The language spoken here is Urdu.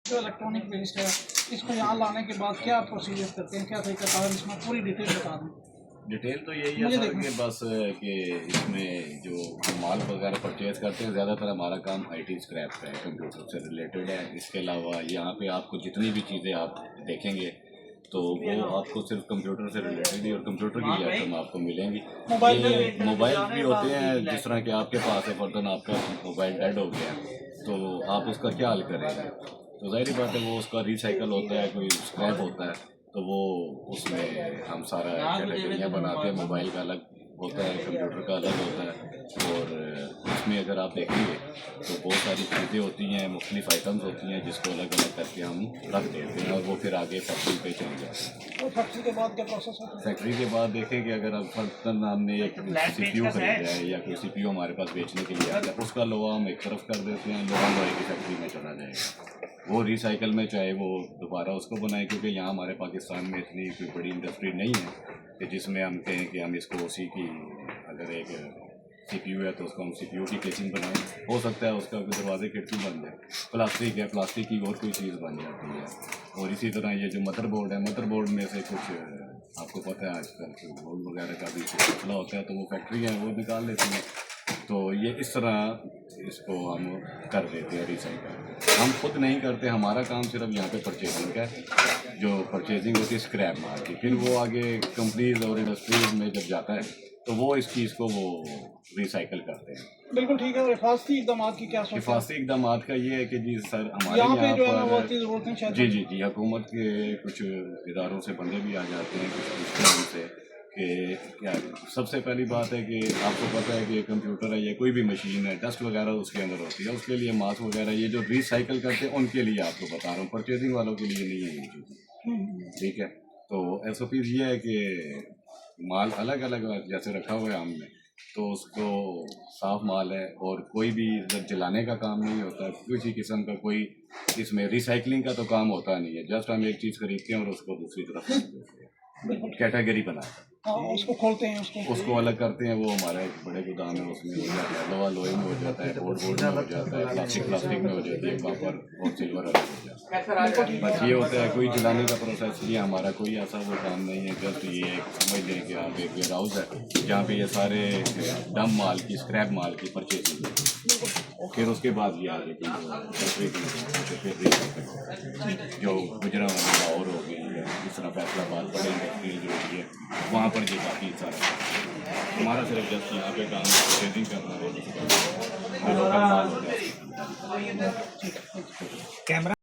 جو الیکٹرانک ویسٹ ہے اس کو یہاں لانے کے بعد کیا پروسیجر کرتے ہیں, کیا طریقہ کار ہے, اس میں پوری ڈیٹیل بتا دیں. ڈیٹیل تو یہی ہے سر کہ بس کہ اس میں جو مال وغیرہ پرچیز کرتے ہیں زیادہ تر ہمارا کام آئی ٹی اسکریپ کا ہے, کمپیوٹر سے ریلیٹڈ ہے. اس کے علاوہ یہاں پہ آپ کو جتنی بھی چیزیں آپ دیکھیں گے تو وہ آپ کو صرف کمپیوٹر سے ریلیٹڈ ہی اور کمپیوٹر کی آئٹم آپ کو ملیں گی. موبائل بھی ہوتے ہیں, جس طرح کہ آپ کے پاس ہے فردن آپ کا موبائل ڈیڈ ہو گیا تو آپ اس کا کیا حل کریں گے, تو ظاہری بات ہے وہ اس کا ریسائیکل ہوتا ہے, کوئی اسکریپ ہوتا ہے تو وہ اس میں ہم سارا کیٹیگریاں بناتے ہیں. موبائل کا الگ ہوتا ہے, کمپیوٹر کا الگ ہوتا ہے, اور اس میں اگر آپ دیکھیں گے تو بہت ساری چیزیں ہوتی ہیں, مختلف آئٹمز ہوتی ہیں جس کو الگ الگ کر کے ہم رکھ دیتے ہیں اور وہ پھر آگے فیکٹری پہ چل جاتے ہیں. فیکٹری کے بعد کیا پروسیس ہوتا ہے؟ فیکٹری کے بعد دیکھیں کہ اگر اب فردن ہم نے ایک سی پی یو خریدا ہے یا کوئی سی پی یو ہمارے پاس بیچنے کے لیے آتا ہے, اس کا لوہا ہم ایک طرف کر دیتے ہیں, لوہا لوہے کی فیکٹری میں چلا جائے گا, وہ ریسائیکل میں چاہے وہ دوبارہ اس کو بنائے, کیونکہ یہاں ہمارے پاکستان میں اتنی کوئی بڑی انڈسٹری نہیں ہے کہ جس میں ہم کہیں کہ ہم اس کو اسی کی اگر ایک سی پی یو ہے تو اس کو ہم سی پی یو کی کیسنگ بنائیں. ہو سکتا ہے اس کا دروازے کھڑکی بن جائے, پلاسٹک ہے پلاسٹک کی اور کوئی چیز بن جاتی ہے. اور اسی طرح یہ جو مدر بورڈ ہے, مدر بورڈ میں سے کچھ آپ کو پتہ ہے آج کل بورڈ وغیرہ کا بھی مسئلہ ہوتا ہے تو وہ فیکٹری ہے وہ نکال لیتی ہیں. تو یہ اس طرح اس کو ہم کر دیتے ہیں ریسائیکل. ہم خود نہیں کرتے, ہمارا کام صرف یہاں پہ پرچیزنگ کا ہے, جو پرچیزنگ ہوتی ہے اسکریپ مال کی, پھر وہ آگے کمپنیز اور انڈسٹریز میں جب جاتا ہے تو وہ اس چیز کو وہ ریسائیکل کرتے ہیں. بالکل ٹھیک ہے. اور حفاظتی اقدامات کی کیا سوچ ہے؟ حفاظتی اقدامات کا یہ ہے کہ جی سر ہمارے یہاں پہ جو ہے نا وہ پر ضرورتیں شاید جی حکومت کے کچھ اداروں سے بندے بھی آ جاتے ہیں, کچھ پوچھتے ہیں سے کہ کیا سب سے پہلی بات ہے کہ آپ کو پتہ ہے کہ کمپیوٹر ہے یا کوئی بھی مشین ہے, ڈسٹ وغیرہ اس کے اندر ہوتی ہے, اس کے لیے ماسک وغیرہ یہ جو ریسائیکل کرتے ہیں ان کے لیے آپ کو بتا رہا ہوں, پرچیزنگ والوں کے لیے نہیں ہے یہ چیز. ٹھیک ہے, تو ایس او پیز یہ ہے کہ مال الگ الگ جیسے رکھا ہوا ہے ہم نے تو اس کو صاف مال ہے, اور کوئی بھی جلانے کا کام نہیں ہوتا, کسی قسم کا کوئی اس میں ریسائکلنگ کا تو کام ہوتا نہیں ہے. جسٹ ہم ایک چیز خریدتے ہیں اور اس کو دوسری طرف کیٹیگری بناتے ہیں, اس کو کھولتے ہیں, اس کو الگ کرتے ہیں. وہ ہمارا ایک بڑے گودام ہے, اس میں ہو جاتا ہے, لوہا لوہے میں ہو جاتا ہے, بورڈ بورڈ میں ہو جاتا ہے, پلاسٹک پلاسٹک میں ہو جاتی ہے, کاپر اور سلور الگ ہو جاتا ہے. بس یہ ہوتا ہے, کوئی جلانے کا پروسیس یہ ہمارا کوئی ایسا وہ کام نہیں ہے. جسٹ یہ ایک سمجھ لیں کہ آپ ایک ویئر ہاؤس ہے جہاں پہ یہ سارے ڈم مال کی اسکریپ مال کی پرچیزنگ ہے, پھر اس کے بعد یہ آگے جو گجرا اور ہو گئی ہے, جس طرح فیصلہ آباد بڑے انڈسٹریل جو ہوتی ہے وہاں پر یہ کافی سارا ہمارا صرف جسٹ یہاں پہ کام پرچیزنگ کرنا ہے, لوکل مال ہو جاتا ہے.